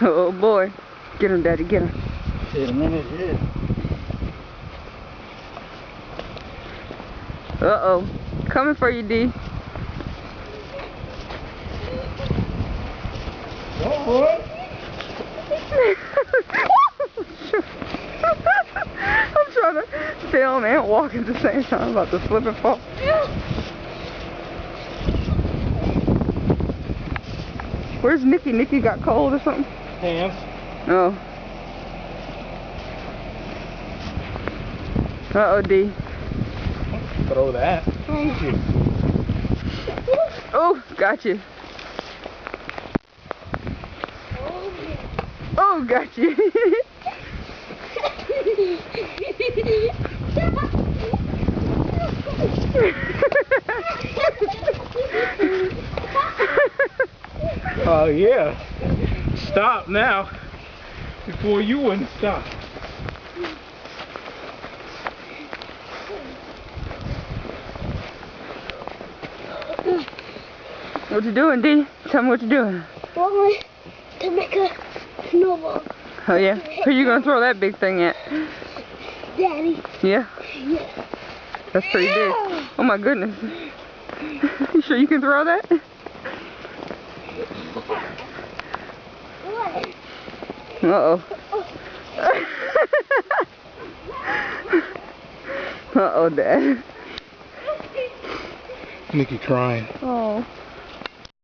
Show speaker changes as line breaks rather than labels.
Oh boy. Get him, Daddy, get him.
Hit him in his head.
Uh-oh. Coming for you, D.
Oh, boy.
I'm trying to film and walk at the same time. I'm about to slip and fall. Where's Nikki? Nikki got cold or something?
Hands.
Oh. Uh-oh, D.
Throw that. Thank you.
Oh, got you. Oh, got you.
Oh, yeah. Stop now. Before you wouldn't stop.
What you doing, D? Tell me what you're doing.
Going to make a snowball.
Oh, yeah? Who you gonna throw that big thing at?
Daddy.
Yeah?
Yeah.
That's pretty big. Oh, my goodness. You sure you can throw that?
What?
Uh-oh. Uh-oh, Dad.
Nikki crying.
Oh.